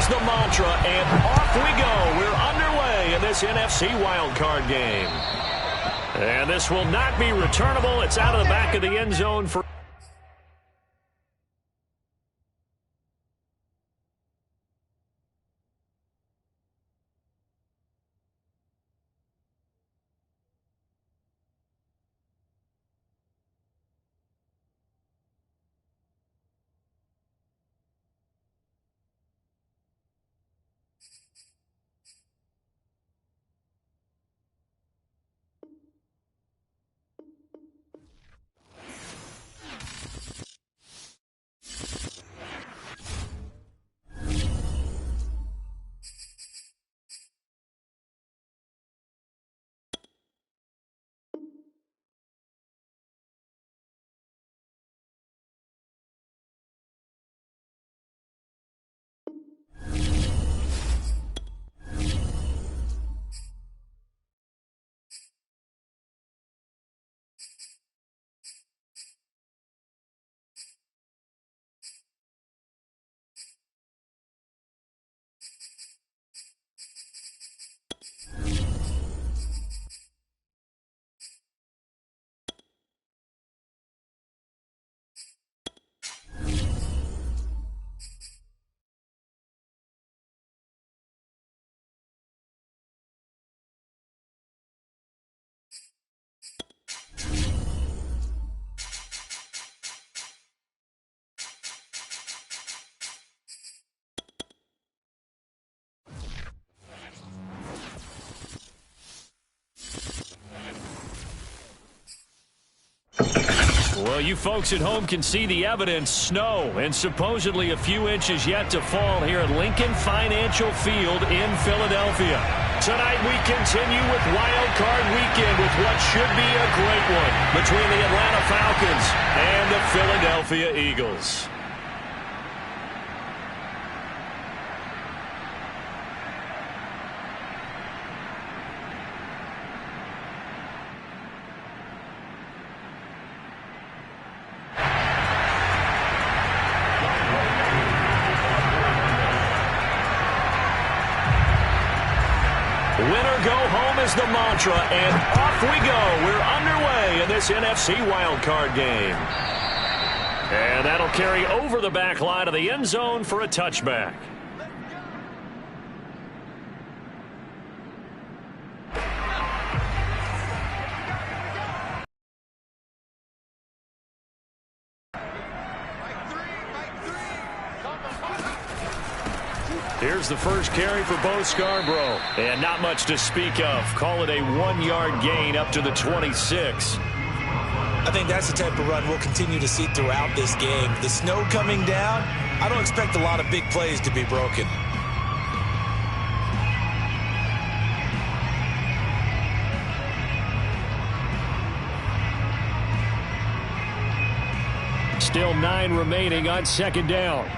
is the mantra, and off we go. We're underway in this NFC wildcard game. And this will not be returnable. It's out of the back of the end zone for... Well, you folks at home can see the evidence. Snow and supposedly a few inches yet to fall here at Lincoln Financial Field in Philadelphia. Tonight we continue with Wild Card Weekend with what should be a great one between the Atlanta Falcons and the Philadelphia Eagles. Winner go home is the mantra, and off we go. We're underway in this NFC wildcard game. And that'll carry over the back line of the end zone for a touchback. Here's the first carry for Bo Scarborough. And not much to speak of. Call it a 1-yard gain up to the 26. I think that's the type of run we'll continue to see throughout this game. The snow coming down, I don't expect a lot of big plays to be broken. Still 9 remaining on second down.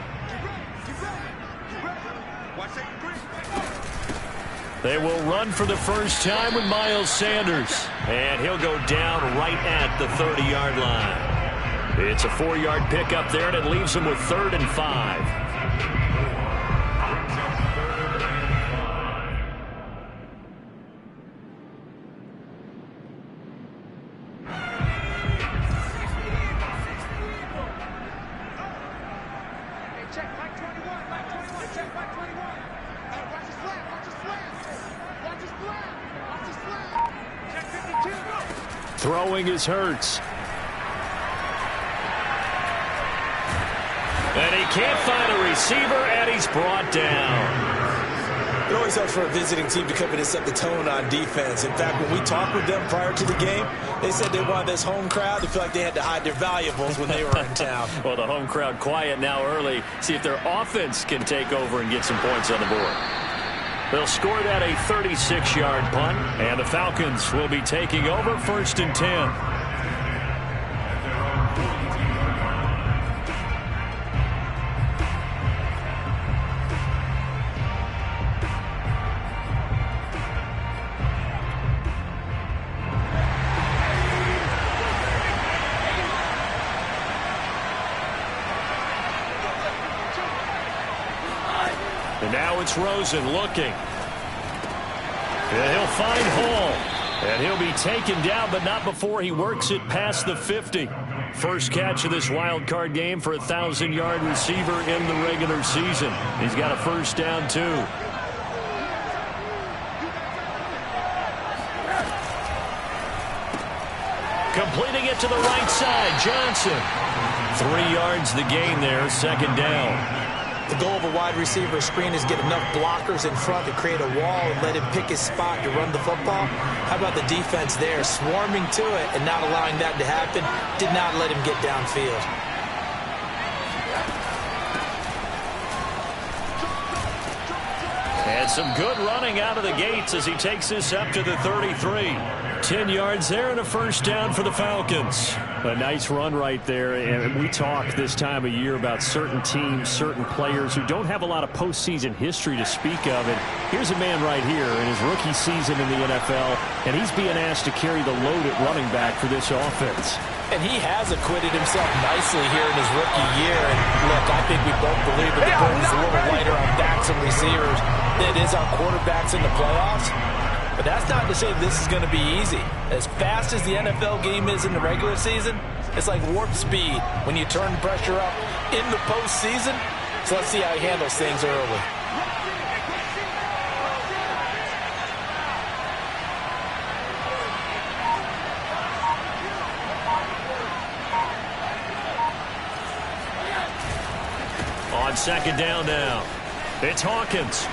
They will run for the first time with Miles Sanders. And he'll go down right at the 30-yard line. It's a 4-yard pickup there, and it leaves them with 3rd and 5. Throwing is Hurts. And he can't find a receiver, and he's brought down. It always helps for a visiting team to come in and set the tone on defense. In fact, when we talked with them prior to the game, they said they wanted this home crowd to feel like they had to hide their valuables when they were in town. Well, the home crowd quiet now early. See if their offense can take over and get some points on the board. They'll score that a 36-yard punt, and the Falcons will be taking over 1st and 10. And now it's Rosen looking. And he'll find Hall. And he'll be taken down, but not before he works it past the 50. First catch of this wild card game for a 1,000-yard receiver in the regular season. He's got a first down, too. Completing it to the right side, Johnson. 3 yards the gain there, second down. The goal of a wide receiver screen is get enough blockers in front to create a wall and let him pick his spot to run the football. How about the defense there, swarming to it and not allowing that to happen? Did not let him get downfield. And some good running out of the gates as he takes this up to the 33. 10 yards there and a first down for the Falcons. A nice run right there. And we talk this time of year about certain teams, certain players who don't have a lot of postseason history to speak of. And here's a man right here in his rookie season in the NFL, and he's being asked to carry the load at running back for this offense. And he has acquitted himself nicely here in his rookie year. And look, I think we both believe that the burden's a little lighter on backs and receivers than it is on quarterbacks in the playoffs. But that's not to say this is going to be easy. As fast as the NFL game is in the regular season, it's like warp speed when you turn the pressure up in the postseason. So let's see how he handles things early. On second down now, it's Hawkins.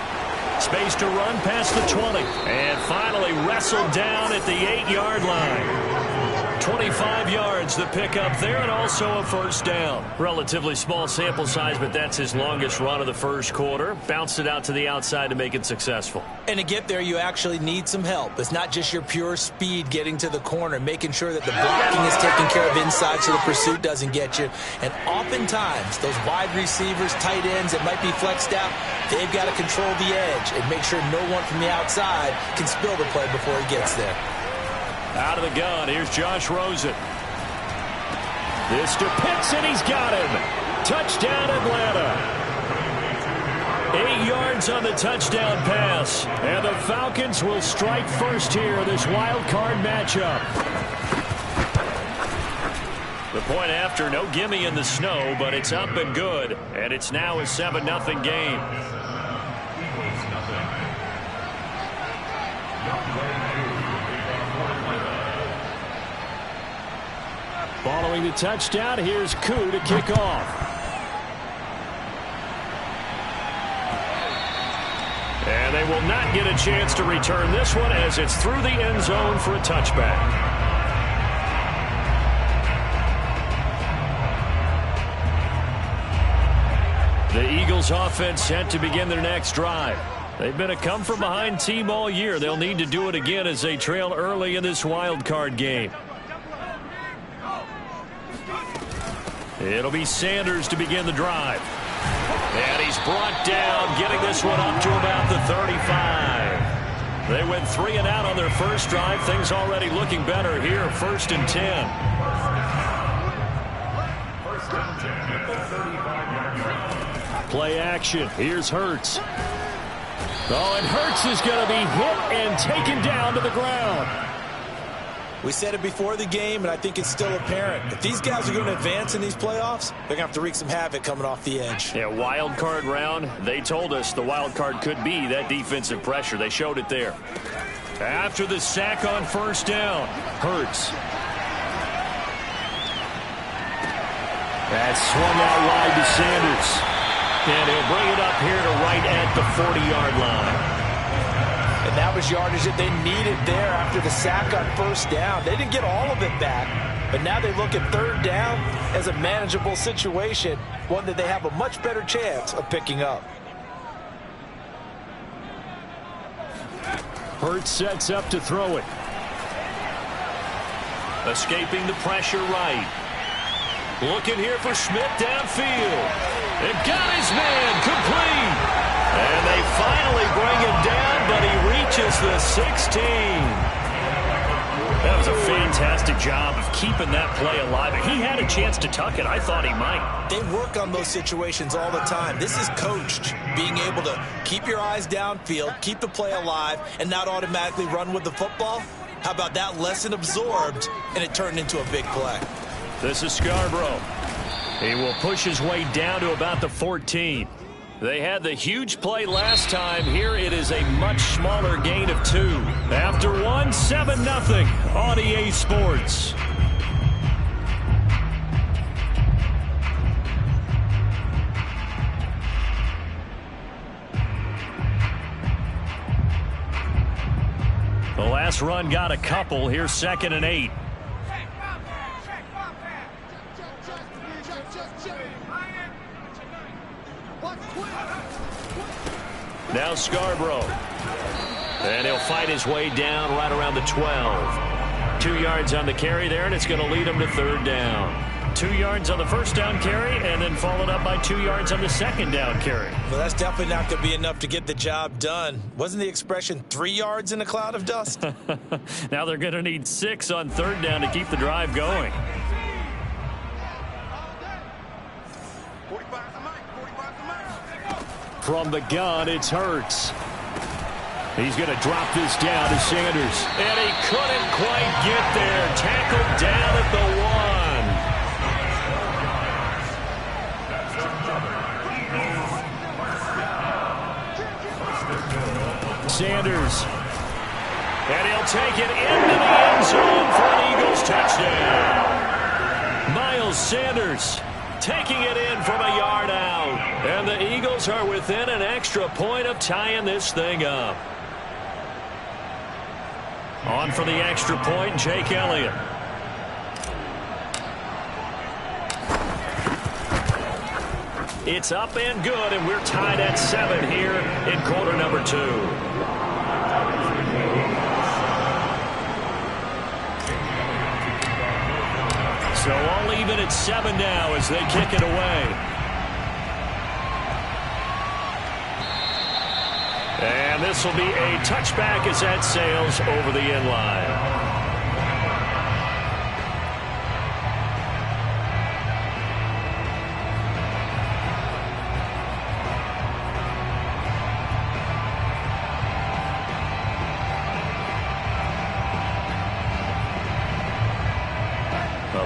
Space to run past the 20. And finally wrestled down at the 8-yard line. 25 yards the pickup there, and also a first down. Relatively small sample size, but that's his longest run of the first quarter. Bounced it out to the outside to make it successful. And to get there, you actually need some help. It's not just your pure speed getting to the corner, making sure that the blocking is taken care of inside so the pursuit doesn't get you. And oftentimes, those wide receivers, tight ends that might be flexed out, they've got to control the edge and make sure no one from the outside can spill the play before he gets there. Out of the gun, here's Josh Rosen. This to Pitts, and he's got him. Touchdown, Atlanta. 8 yards on the touchdown pass. And the Falcons will strike first here in this wild card matchup. The point after, no gimme in the snow, but it's up and good. And it's now a 7-0 game. Following the touchdown, here's Koo to kick off. And they will not get a chance to return this one as it's through the end zone for a touchback. The Eagles offense set to begin their next drive. They've been a come-from-behind team all year. They'll need to do it again as they trail early in this wild card game. It'll be Sanders to begin the drive. And he's brought down, getting this one up to about the 35. They went 3 and out on their first drive. Things already looking better here, 1st and 10. Play action. Here's Hurts. Oh, and Hurts is going to be hit and taken down to the ground. We said it before the game, and I think it's still apparent. If these guys are going to advance in these playoffs, they're going to have to wreak some havoc coming off the edge. Yeah, wild card round. They told us the wild card could be that defensive pressure. They showed it there. After the sack on first down, Hurts. That's swung out wide to Sanders. And he'll bring it up here to right at the 40-yard line. And that was yardage that they needed there after the sack on first down. They didn't get all of it back, but now they look at third down as a manageable situation, one that they have a much better chance of picking up. Hurts sets up to throw it. Escaping the pressure right. Looking here for Schmidt downfield. They've got his man complete. And they finally bring him down, but he reaches the 16. That was a fake fantastic job of keeping that play alive. He had a chance to tuck it. I thought he might. They work on those situations all the time. This is coached, being able to keep your eyes downfield, keep the play alive, and not automatically run with the football. How about that lesson absorbed, and it turned into a big play? This is Scarborough. He will push his way down to about the 14. They had the huge play last time. Here it is a much smaller gain of 2. After 1, 7-0 on EA Sports. The last run got a couple. Here's 2nd and 8. Now Scarborough. And he'll fight his way down right around the 12. 2 yards on the carry there, and it's going to lead him to 3rd down. 2 yards on the first down carry, and then followed up by 2 yards on the 2nd down carry. Well, that's definitely not going to be enough to get the job done. Wasn't the expression 3 yards in a cloud of dust? Now they're going to need 6 on 3rd down to keep the drive going. From the gun, it's Hurts. He's going to drop this down to Sanders. And he couldn't quite get there. Tackled down at the 1. Sanders. And he'll take it into the end zone for an Eagles touchdown. Miles Sanders taking it in from a yard out. And the Eagles are within an extra point of tying this thing up. On for the extra point, Jake Elliott. It's up and good, and we're tied at 7 here in quarter number 2. So all even at 7 now as they kick it away. And this will be a touchback as that sails over the end line.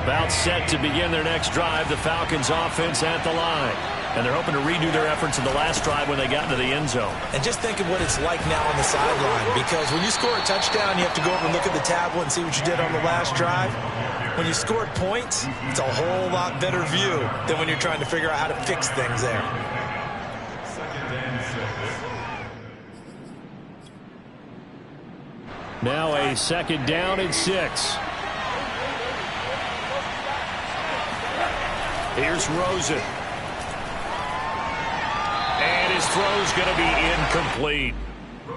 About set to begin their next drive, the Falcons offense at the line. And they're hoping to redo their efforts in the last drive when they got into the end zone. And just think of what it's like now on the sideline, because when you score a touchdown, you have to go over and look at the tablet and see what you did on the last drive. When you scored points, it's a whole lot better view than when you're trying to figure out how to fix things there. Now a 2nd down and 6. Here's Rosen. And his throw's going to be incomplete.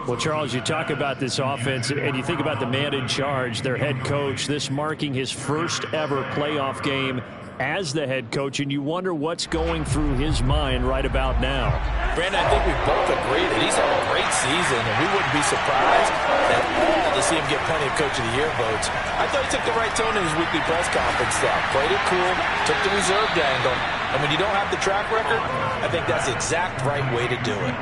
Well, Charles, you talk about this offense, and you think about the man in charge, their head coach, this marking his first ever playoff game as the head coach, and you wonder what's going through his mind right about now. Brandon, I think we both agree that he's had a great season, and we wouldn't be surprised at all to see him get plenty of Coach of the Year votes. I thought he took the right tone in his weekly press conference stuff. Played it cool, took the reserved angle, and when you don't have the track record, I think that's the exact right way to do it.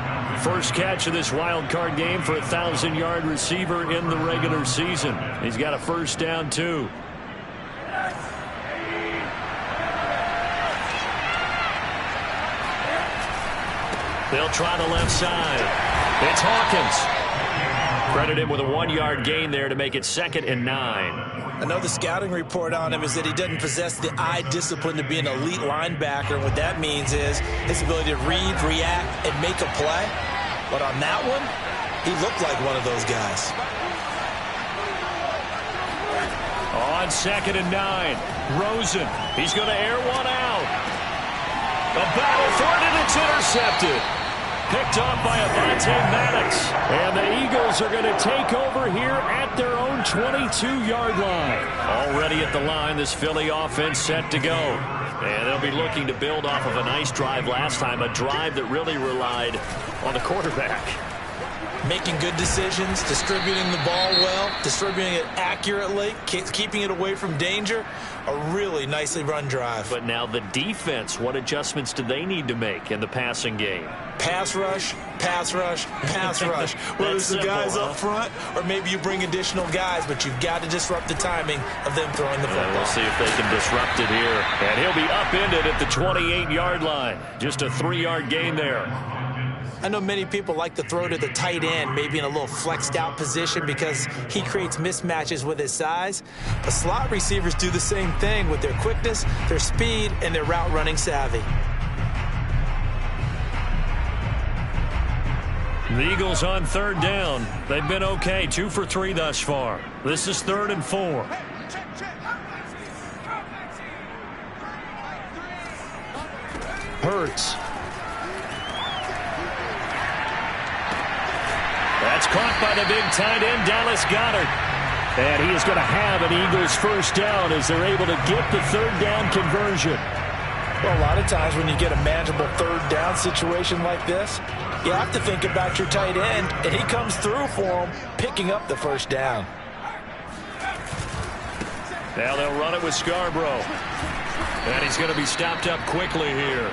First catch of this wild card game for a 1,000-yard receiver in the regular season. He's got a first down, too. They'll try the left side. It's Hawkins. Credit him with a 1-yard gain there to make it 2nd and 9. I know the scouting report on him is that he doesn't possess the eye discipline to be an elite linebacker. And what that means is his ability to read, react, and make a play. But on that one, he looked like one of those guys. On 2nd and 9, Rosen. He's going to air one out. The battle for it, and it's intercepted. Picked off by Avonte Maddox. And the Eagles are going to take over here at their own 22-yard line. Already at the line, this Philly offense set to go. And they'll be looking to build off of a nice drive last time, a drive that really relied on the quarterback. Making good decisions, distributing the ball well, distributing it accurately, keeping it away from danger. A really nicely run drive. But now the defense, what adjustments do they need to make in the passing game? Pass rush, pass rush, pass rush. Whether it's the guys up front or maybe you bring additional guys, but you've got to disrupt the timing of them throwing the football. We'll see if they can disrupt it here. And he'll be upended at the 28-yard line. Just a 3-yard gain there. I know many people like to throw to the tight end, maybe in a little flexed out position because he creates mismatches with his size. But slot receivers do the same thing with their quickness, their speed, and their route running savvy. The Eagles on 3rd down. They've been okay, 2 for 3 thus far. This is 3rd and 4. Hurts. That's caught by the big tight end, Dallas Goedert. And he is going to have an Eagles first down as they're able to get the 3rd down conversion. Well, a lot of times when you get a manageable 3rd down situation like this, you have to think about your tight end, and he comes through for him, picking up the first down. Now they'll run it with Scarborough. And he's going to be stopped up quickly here.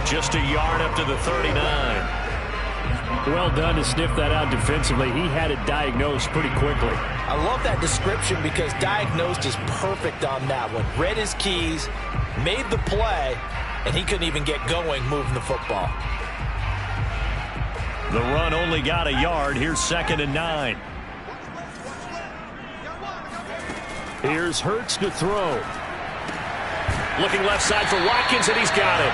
Just a yard up to the 39. Well done to sniff that out defensively. He had it diagnosed pretty quickly. I love that description because diagnosed is perfect on that one. Read his keys, made the play, and he couldn't even get going moving the football. The run only got a yard. Here's 2nd and 9. Here's Hurts to throw. Looking left side for Watkins, and he's got it.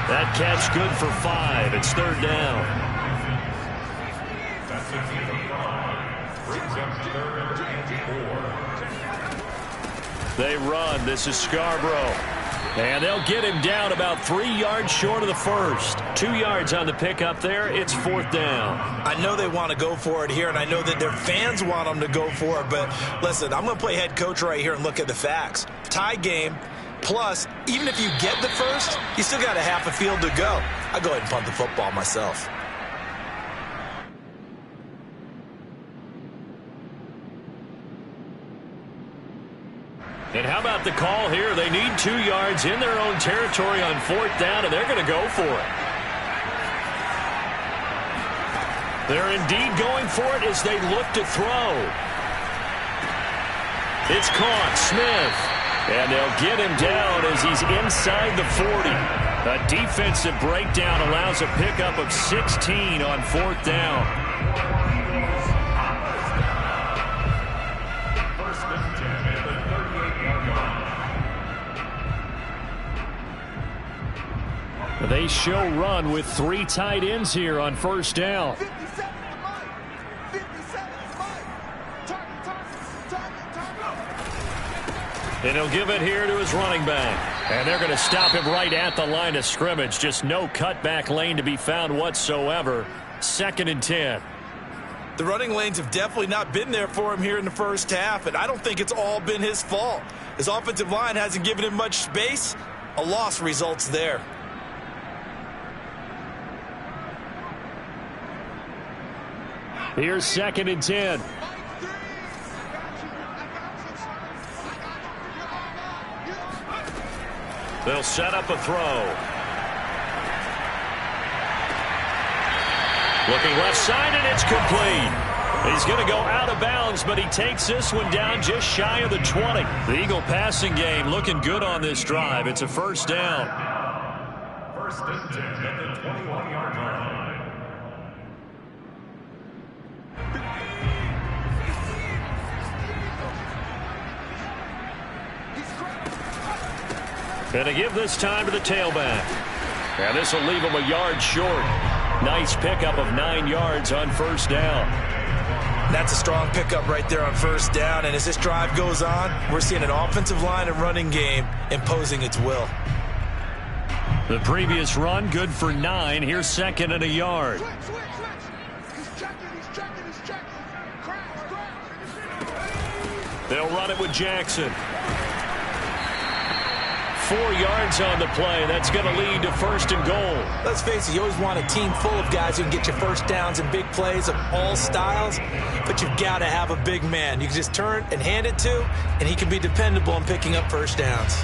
That catch good for 5. It's 3rd down. They run. This is Scarborough. And they'll get him down about 3 yards short of the first. 2 yards on the pickup there. It's 4th down. I know they want to go for it here, and I know that their fans want them to go for it. But listen, I'm going to play head coach right here and look at the facts. Tie game. Plus, even if you get the first, you still got a half a field to go. I'll go ahead and punt the football myself. And how about the call here? They need 2 yards in their own territory on 4th down, and they're going to go for it. They're indeed going for it as they look to throw. It's caught. Smith. And they'll get him down as he's inside the 40. A defensive breakdown allows a pickup of 16 on 4th down. They show run with 3 tight ends here on 1st down. And he'll give it here to his running back. And they're going to stop him right at the line of scrimmage. Just no cutback lane to be found whatsoever. 2nd and 10. The running lanes have definitely not been there for him here in the first half, and I don't think it's all been his fault. His offensive line hasn't given him much space. A loss results there. Here's 2nd and 10. They'll set up a throw. Looking left side, and it's complete. He's going to go out of bounds, but he takes this one down just shy of the 20. The Eagle passing game looking good on this drive. It's a 1st down. 1st and 10 at the 21-yard line. And to give this time to the tailback. And this will leave him a yard short. Nice pickup of 9 yards on 1st down. That's a strong pickup right there on 1st down. And as this drive goes on, we're seeing an offensive line and running game imposing its will. The previous run good for 9. Here's 2nd and a yard. They'll run it with Jackson. 4 yards on the play. That's going to lead to first and goal. Let's face it, you always want a team full of guys who can get you first downs and big plays of all styles, but you've got to have a big man you can just turn and hand it to, and he can be dependable in picking up first downs.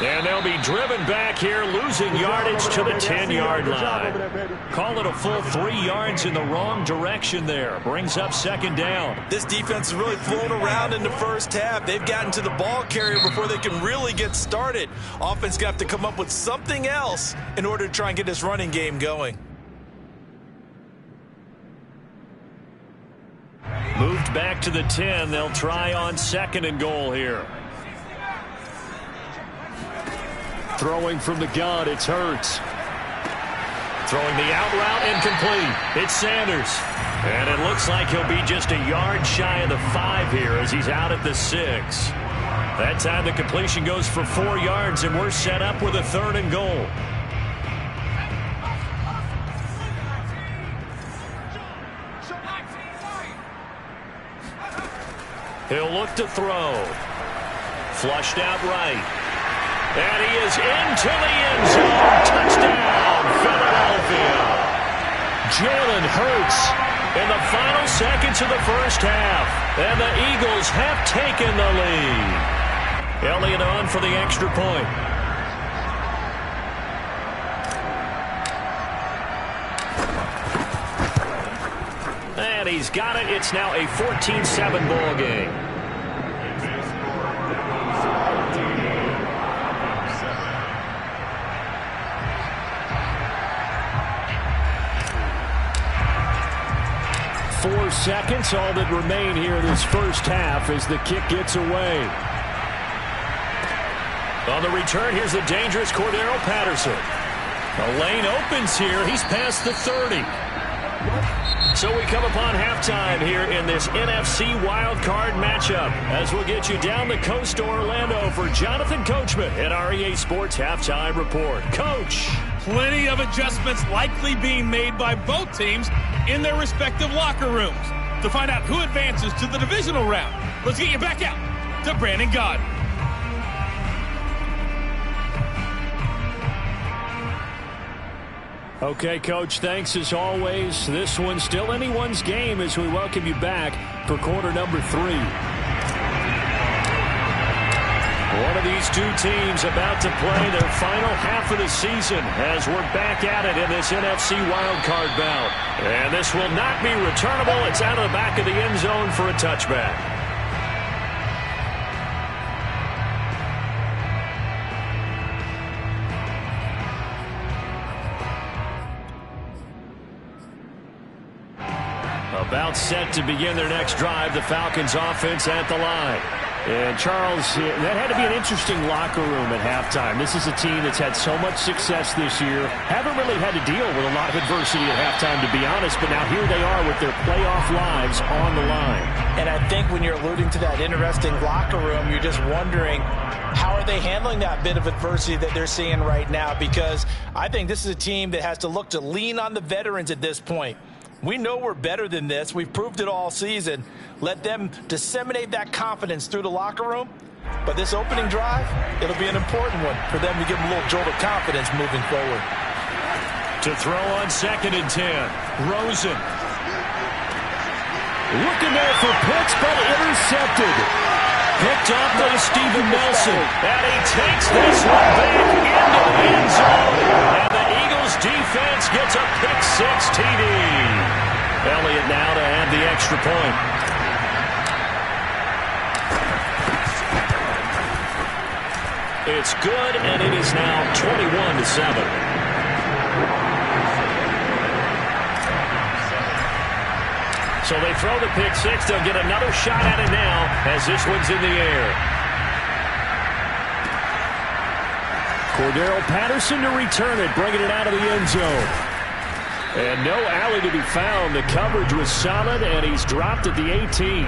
And they'll be driven back here, losing yardage to the 10-yard line. Call it a full 3 yards in the wrong direction there. Brings up second down. This defense is really flown around in the first half. They've gotten to the ball carrier before they can really get started. Offense got to come up with something else in order to try and get this running game going. Moved back to the 10. They'll try on second and goal here. Throwing from the gun, it's Hurts. Throwing the out route, incomplete. It's Sanders. And it looks like he'll be just a yard shy of the 5 here as he's out at the 6. That time the completion goes for 4 yards, and we're set up with a third and goal. He'll look to throw. Flushed out right. And he is into the end zone. Touchdown, Philadelphia. Jalen Hurts in the final seconds of the first half. And the Eagles have taken the lead. Elliott on for the extra point. And he's got it. It's now a 14-7 ball game. Seconds, all that remain here in this first half as the kick gets away. On the return, here's the dangerous Cordero Patterson. The lane opens here. He's past the 30. So we come upon halftime here in this NFC wildcard matchup as we'll get you down the coast to Orlando for Jonathan Coachman at our EA Sports Halftime Report. Coach. Plenty of adjustments likely being made by both teams in their respective locker rooms. To find out who advances to the divisional round, let's get you back out to Brandon Gaudin. Okay, Coach, thanks as always. This one's still anyone's game as we welcome you back for quarter number 3. One of these two teams about to play their final half of the season as we're back at it in this NFC wildcard bout. And this will not be returnable. It's out of the back of the end zone for a touchback. About set to begin their next drive, the Falcons offense at the line. And, Charles, that had to be an interesting locker room at halftime. This is a team that's had so much success this year. Haven't really had to deal with a lot of adversity at halftime, to be honest. But now here they are with their playoff lives on the line. And I think when you're alluding to that interesting locker room, you're just wondering, how are they handling that bit of adversity that they're seeing right now? Because I think this is a team that has to look to lean on the veterans at this point. We know we're better than this. We've proved it all season. Let them disseminate that confidence through the locker room. But this opening drive, it'll be an important one for them to give them a little jolt of confidence moving forward. To throw on second and 10, Rosen. Looking there for Pitts, but intercepted. Picked up by Steven Nelson. And he takes this one back into the end zone. And the Eagles defense gets a pick-6 TD. Elliott now to add the extra point. It's good, and it is now 21-7. So they throw the pick-6. They'll get another shot at it now as this one's in the air. Cordero Patterson to return it, bringing it out of the end zone. And no alley to be found. The coverage was solid, and he's dropped at the 18.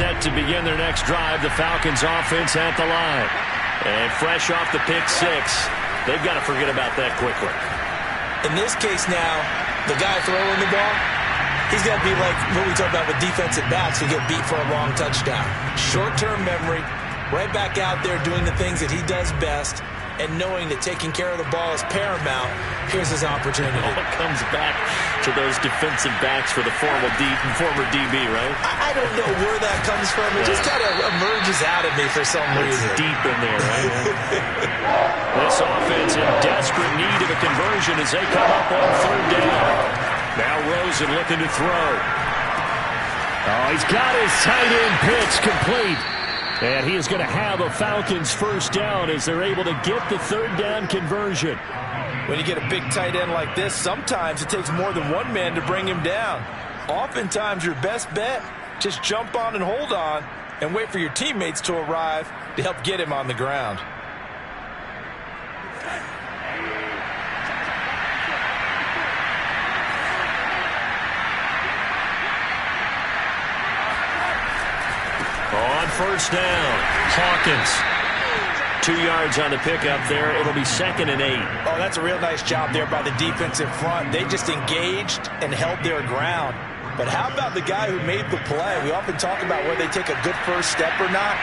set to begin their next drive. The Falcons offense at the line. And fresh off the pick six, they've got to forget about that quickly. In this case now, the guy throwing the ball, he's got to be like what we talk about with defensive backs who get beat for a long touchdown. Short-term memory, right back out there doing the things that he does best, and knowing that taking care of the ball is paramount. Here's his opportunity. It comes back to those defensive backs for the former DB, right? I don't know where that comes from. It just kind of emerges out of me for some reason. It's deep in there, right? This offense in desperate need of a conversion as they come up on third down. Now Rosen looking to throw. Oh, he's got his tight end pitch complete. And he is going to have a Falcons first down as they're able to get the third down conversion. When you get a big tight end like this, sometimes it takes more than one man to bring him down. Oftentimes your best bet, just jump on and hold on and wait for your teammates to arrive to help get him on the ground. On first down, Hawkins. 2 yards on the pickup there. It'll be 2nd and 8. Oh, that's a real nice job there by the defensive front. They just engaged and held their ground. But how about the guy who made the play? We often talk about whether they take a good first step or not.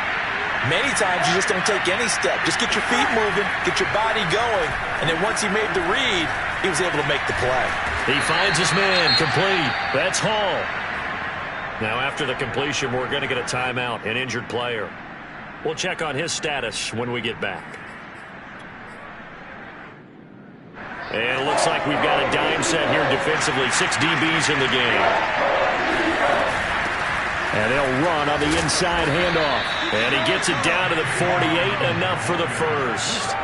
Many times you just don't take any step. Just get your feet moving, get your body going, and then once he made the read, he was able to make the play. He finds his man, complete. That's Hall. Now, after the completion, we're going to get a timeout, an injured player. We'll check on his status when we get back. And it looks like we've got a dime set here defensively. 6 DBs in the game. And they'll run on the inside handoff. And he gets it down to the 48, enough for the first.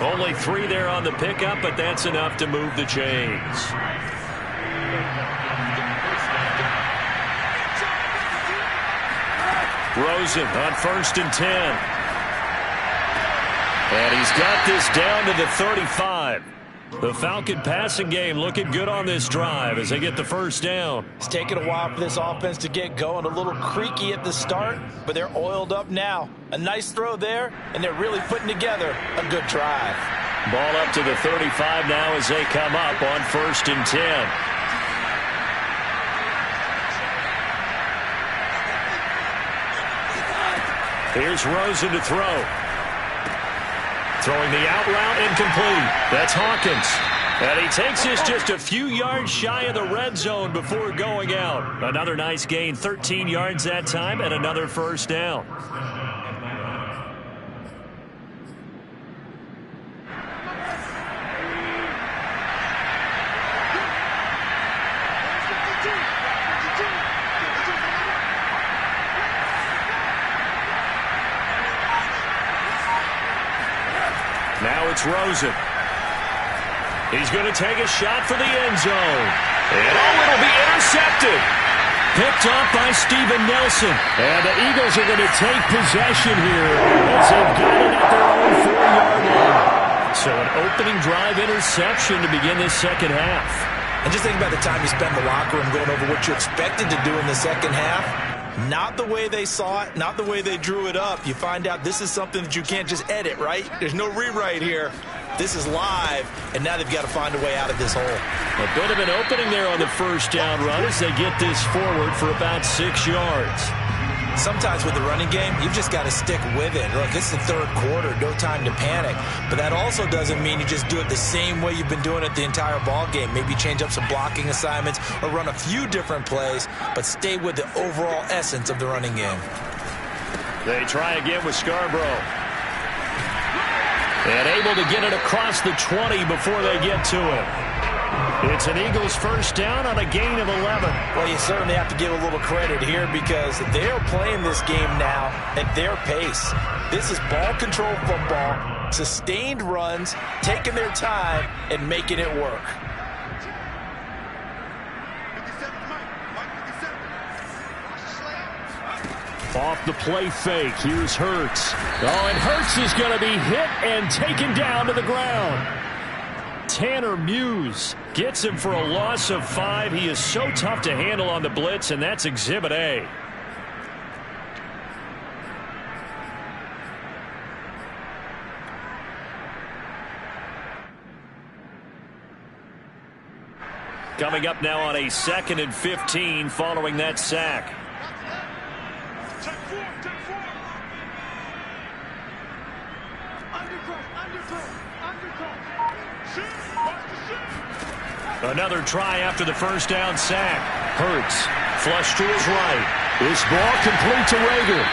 Only 3 there on the pickup, but that's enough to move the chains. Rosen on 1st and 10. And he's got this down to the 35. The Falcon passing game looking good on this drive as they get the first down. It's taken a while for this offense to get going. A little creaky at the start, but they're oiled up now. A nice throw there, and they're really putting together a good drive. Ball up to the 35 now as they come up on 1st and 10. Here's Rosen to throw. Throwing the out route incomplete. That's Hawkins. And he takes this just a few yards shy of the red zone before going out. Another nice gain, 13 yards that time, and another first down. Now it's Rosen. He's going to take a shot for the end zone. And it'll be intercepted. Picked off by Steven Nelson. And the Eagles are going to take possession here as they've got it at their own 4-yard line. So an opening drive interception to begin this second half. And just think about the time you spent in the locker room going over what you expected to do in the second half. Not the way they saw it, not the way they drew it up. You find out this is something that you can't just edit, right? There's no rewrite here. This is live, and now they've got to find a way out of this hole. A bit of an opening there on the first down run as they get this forward for about 6 yards. Sometimes with the running game, you've just got to stick with it. Look, it's the third quarter, no time to panic. But that also doesn't mean you just do it the same way you've been doing it the entire ball game. Maybe change up some blocking assignments or run a few different plays, but stay with the overall essence of the running game. They try again with Scarborough. And able to get it across the 20 before they get to it. It's an Eagles first down on a gain of 11. Well, you certainly have to give a little credit here because they're playing this game now at their pace. This is ball control football, sustained runs, taking their time and making it work. Off the play fake, here's Hurts. Oh, and Hurts is going to be hit and taken down to the ground. Tanner Muse gets him for a loss of 5. He is so tough to handle on the blitz, and that's Exhibit A. Coming up now on a 2nd and 15 following that sack. Another try after the first down sack. Hurts, flush to his right. This ball complete to Rager.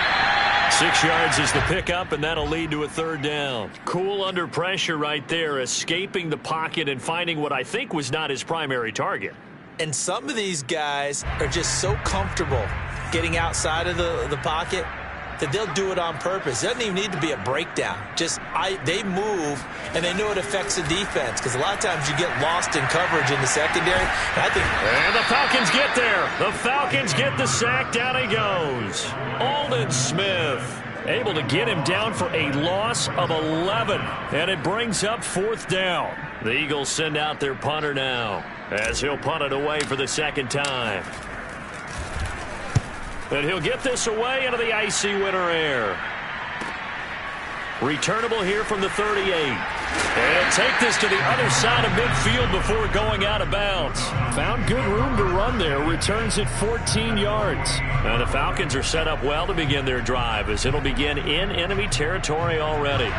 6 yards is the pickup, and that'll lead to a 3rd down. Cool under pressure right there, escaping the pocket and finding what I think was not his primary target. And some of these guys are just so comfortable getting outside of the pocket that they'll do it on purpose. It doesn't even need to be a breakdown. They move, and they know it affects the defense, because a lot of times you get lost in coverage in the secondary. And the Falcons get there. The Falcons get the sack. Down he goes. Aldon Smith able to get him down for a loss of 11. And it brings up 4th down. The Eagles send out their punter now, as he'll punt it away for the 2nd time. And he'll get this away into the icy winter air. Returnable here from the 38. And he'll take this to the other side of midfield before going out of bounds. Found good room to run there. Returns it 14 yards. Now the Falcons are set up well to begin their drive, as it'll begin in enemy territory already.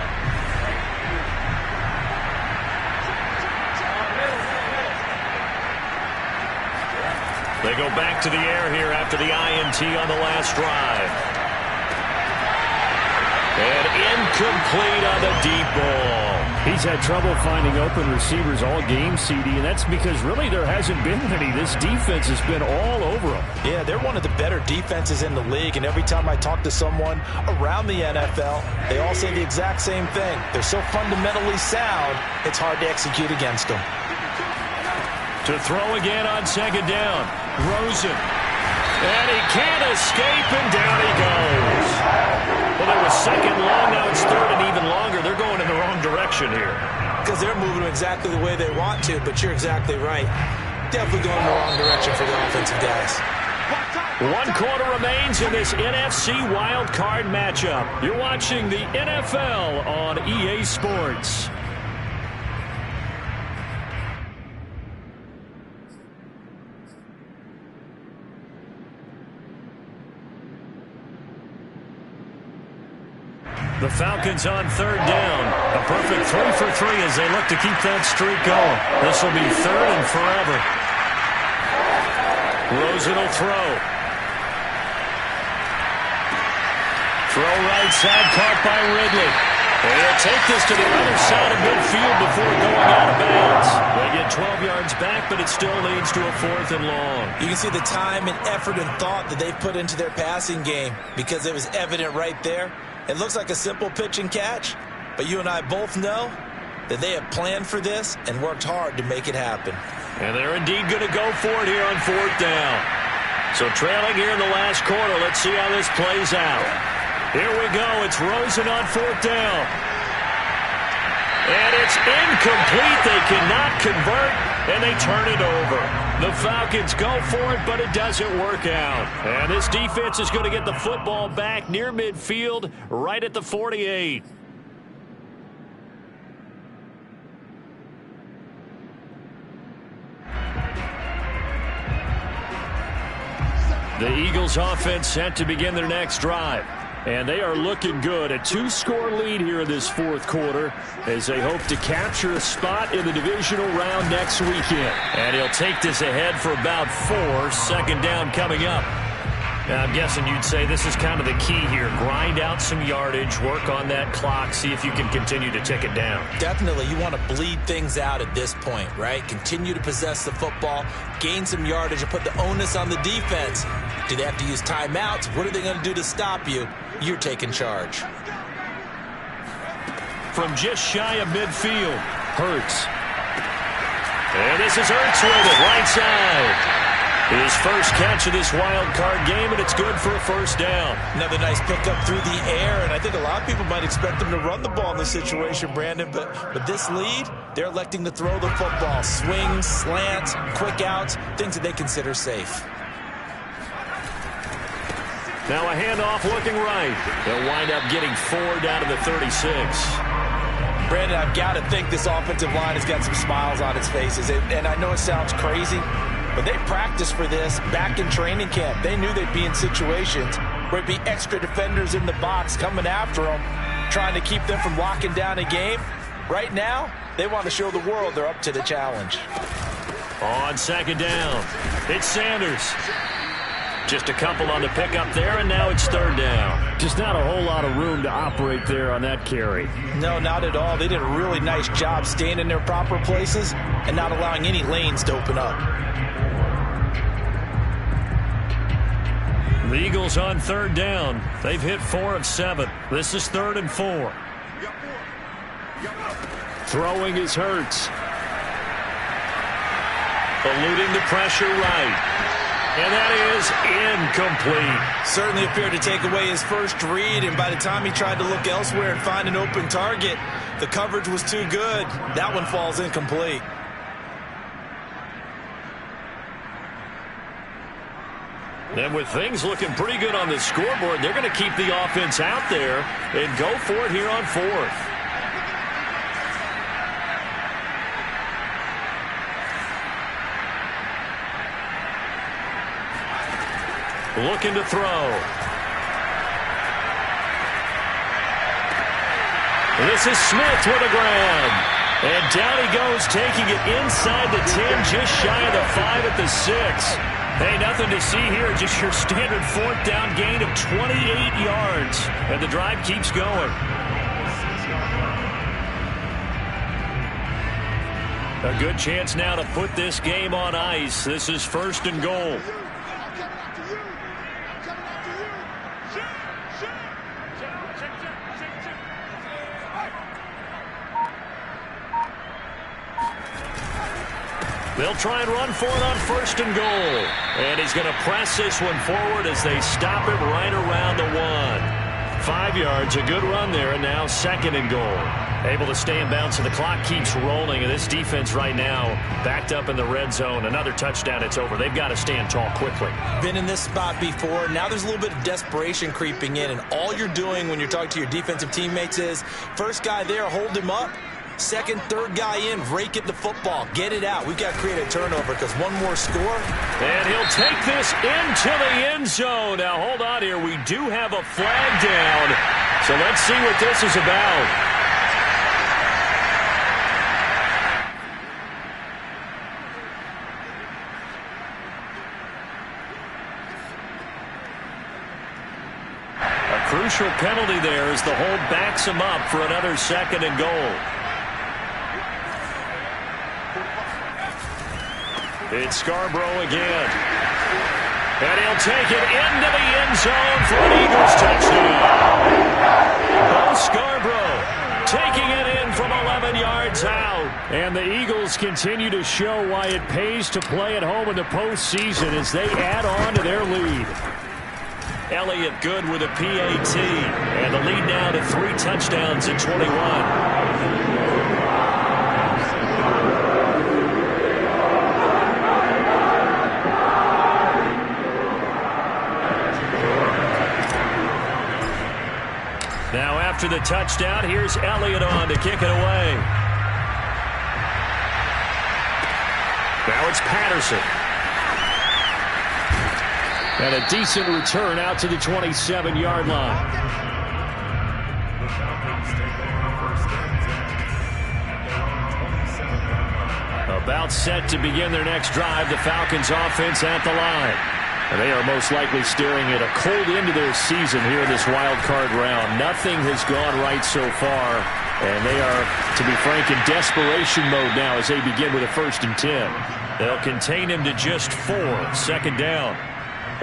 They go back to the air here after the INT on the last drive. And incomplete on the deep ball. He's had trouble finding open receivers all game, CD, and that's because really there hasn't been any. This defense has been all over them. Yeah, they're one of the better defenses in the league, and every time I talk to someone around the NFL, they all say the exact same thing. They're so fundamentally sound, it's hard to execute against them. To throw again on 2nd down. Rosen. And he can't escape, and down he goes. Well, it was 2nd long, now it's 3rd and even longer. They're going in the wrong direction here. Because they're moving exactly the way they want to, but you're exactly right. Definitely going in the wrong direction for the offensive guys. 1 quarter remains in this NFC Wild Card matchup. You're watching the NFL on EA Sports. The Falcons on 3rd down. A perfect 3 for 3 as they look to keep that streak going. This will be 3rd and forever. Rosen will throw. Throw right side, caught by Ridley. And he'll take this to the other side of midfield before going out of bounds. They get 12 yards back, but it still leads to a 4th and long. You can see the time and effort and thought that they've put into their passing game, because it was evident right there. It looks like a simple pitch and catch, but you and I both know that they have planned for this and worked hard to make it happen. And they're indeed going to go for it here on 4th down. So trailing here in the last quarter, let's see how this plays out. Here we go. It's Rosen on 4th down. And it's incomplete. They cannot convert, and they turn it over. The Falcons go for it, but it doesn't work out. And this defense is going to get the football back near midfield, right at the 48. The Eagles offense set to begin their next drive. And they are looking good. A 2-score lead here in this 4th quarter as they hope to capture a spot in the divisional round next weekend. And he'll take this ahead for about 4. 2nd down coming up. Now, I'm guessing you'd say this is kind of the key here. Grind out some yardage, work on that clock, see if you can continue to tick it down. Definitely. You want to bleed things out at this point, right? Continue to possess the football, gain some yardage, and put the onus on the defense. Do they have to use timeouts? What are they going to do to stop you? You're taking charge. From just shy of midfield, Hurts. And this is Hurts with it, right side. His first catch of this wild card game, and it's good for a 1st down. Another nice pickup through the air, and I think a lot of people might expect him to run the ball in this situation, Brandon, but this lead, they're electing to throw the football. Swings, slants, quick outs, things that they consider safe. Now a handoff looking right. They'll wind up getting 4 down to the 36. Brandon, I've got to think this offensive line has got some smiles on its faces. And I know it sounds crazy, but they practiced for this back in training camp. They knew they'd be in situations where it'd be extra defenders in the box coming after them, trying to keep them from locking down a game. Right now, they want to show the world they're up to the challenge. On second down, it's Sanders. Just a couple on the pickup there, and now it's third down. Just not a whole lot of room to operate there on that carry. No, not at all. They did a really nice job staying in their proper places and not allowing any lanes to open up. The Eagles on third down. They've hit 4 of 7. This is 3rd and 4. Throwing is Hurts. Eluding the pressure right. And that is incomplete. Certainly appeared to take away his first read, and by the time he tried to look elsewhere and find an open target, the coverage was too good. That one falls incomplete. And with things looking pretty good on the scoreboard, they're going to keep the offense out there and go for it here on 4th. Looking to throw. This is Smith with a grab. And down he goes, taking it inside the 10, just shy of the 5 at the 6. Hey, nothing to see here, just your standard 4th down gain of 28 yards. And the drive keeps going. A good chance now to put this game on ice. This is 1st and goal. They'll try and run for it on 1st and goal. And he's going to press this one forward as they stop it right around the 1. 5 yards, a good run there, and now 2nd and goal. Able to stay in bounds, and the clock keeps rolling. And this defense right now backed up in the red zone. Another touchdown, it's over. They've got to stand tall quickly. Been in this spot before. Now there's a little bit of desperation creeping in, and all you're doing when you're talking to your defensive teammates is, first guy there, hold him up. Second, third guy in, rake it the football. Get it out. We've got to create a turnover because one more score. And he'll take this into the end zone. Now, hold on here. We do have a flag down. So let's see what this is about. A crucial penalty there as the hold backs him up for another 2nd and goal. It's Scarborough again. And he'll take it into the end zone for an Eagles touchdown. Bo Scarborough taking it in from 11 yards out. And the Eagles continue to show why it pays to play at home in the postseason as they add on to their lead. Elliott good with a PAT. And the lead now to 3 touchdowns at 21. Now after the touchdown, here's Elliott on to kick it away. Now it's Patterson. And a decent return out to the 27-yard line. About set to begin their next drive, the Falcons offense at the line. And they are most likely staring at a cold end to their season here in this wild card round. Nothing has gone right so far, and they are, to be frank, in desperation mode now as they begin with a 1st and 10. They'll contain him to just 4, 2nd down.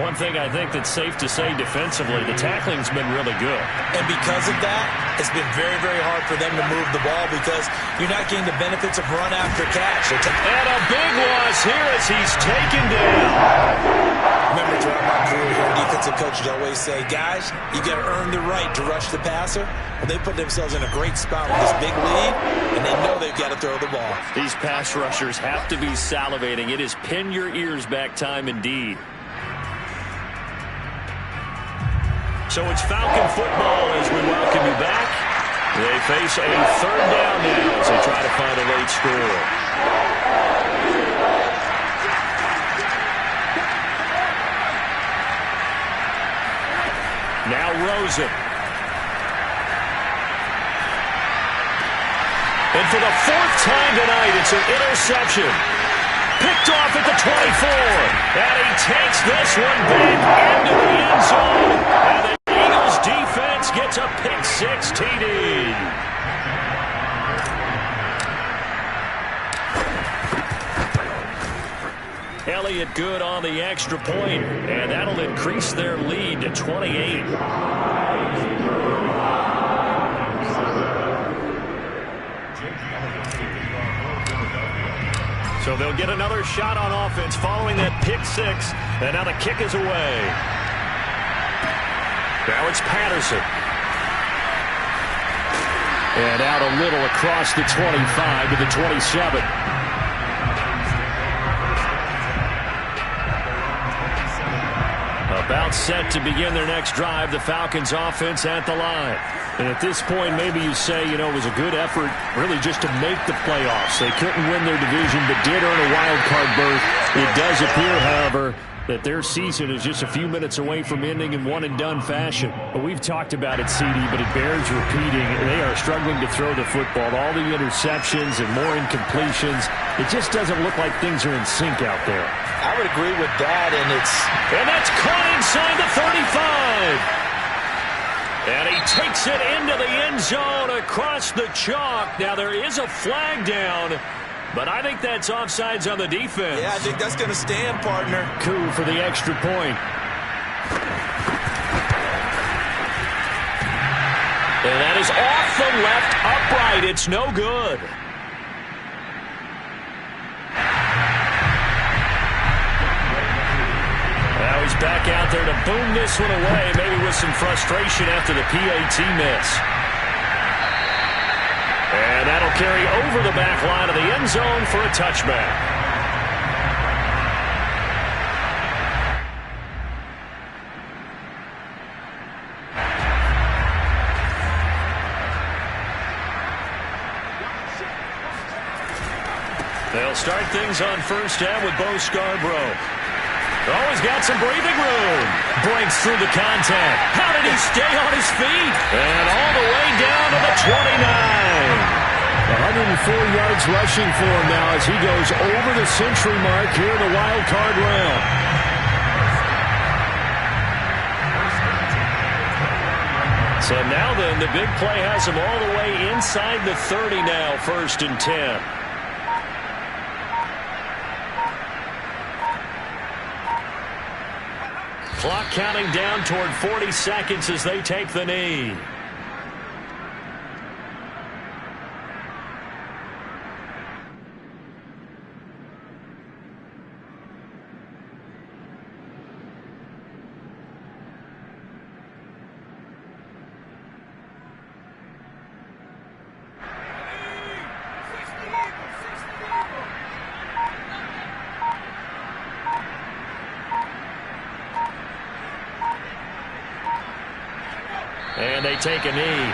One thing I think that's safe to say defensively, the tackling's been really good. And because of that, it's been very, very hard for them to move the ball because you're not getting the benefits of run after catch. And a big loss here as he's taken down. Remember, throughout my career here, defensive coaches always say, guys, you got to earn the right to rush the passer. Well, they put themselves in a great spot with this big lead, and they know they've got to throw the ball. These pass rushers have to be salivating. It is pin your ears back time indeed. So it's Falcon football as we welcome you back. They face a third down now as they try to find a late score. Now Rosen. And for the fourth time tonight, it's an interception. Picked off at the 24. And he takes this one back into the end zone. And the Eagles defense gets a pick-6 TD. Elliott good on the extra point, and that'll increase their lead to 28. So they'll get another shot on offense following that pick-6, and now the kick is away. Now it's Patterson. And out a little across the 25 to the 27. About set to begin their next drive, the Falcons offense at the line. And at this point, maybe you say, it was a good effort really just to make the playoffs. They couldn't win their division, but did earn a wild card berth. It does appear, however, that their season is just a few minutes away from ending in one-and-done fashion. But we've talked about it, CD, but it bears repeating. They are struggling to throw the football. All the interceptions and more incompletions. It just doesn't look like things are in sync out there. I would agree with that, and that's caught inside the 35. And he takes it into the end zone across the chalk. Now there is a flag down, but I think that's offsides on the defense. Yeah, I think that's going to stand, partner. Coup for the extra point. And that is off the left upright. It's no good. Now he's back out there to boom this one away, maybe with some frustration after the PAT miss. And that'll carry over the back line of the end zone for a touchback. They'll start things on first down with Bo Scarborough. Oh, he's got some breathing room. Breaks through the contact. How did he stay on his feet? And all the way down to the 29. 104 yards rushing for him now as he goes over the century mark here in the wild card round. So now then, the big play has him all the way inside the 30 now, 1st and 10. Clock counting down toward 40 seconds as they take the knee. And they take a knee.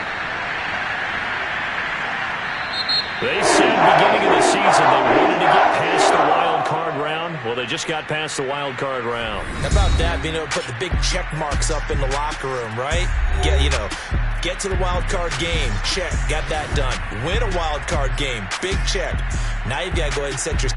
They said beginning of the season they wanted to get past the wild card round. Well, they just got past the wild card round. How about that, being able to put the big check marks up in the locker room, right? Get to the wild card game. Check. Got that done. Win a wild card game. Big check. Now you've got to go ahead and set your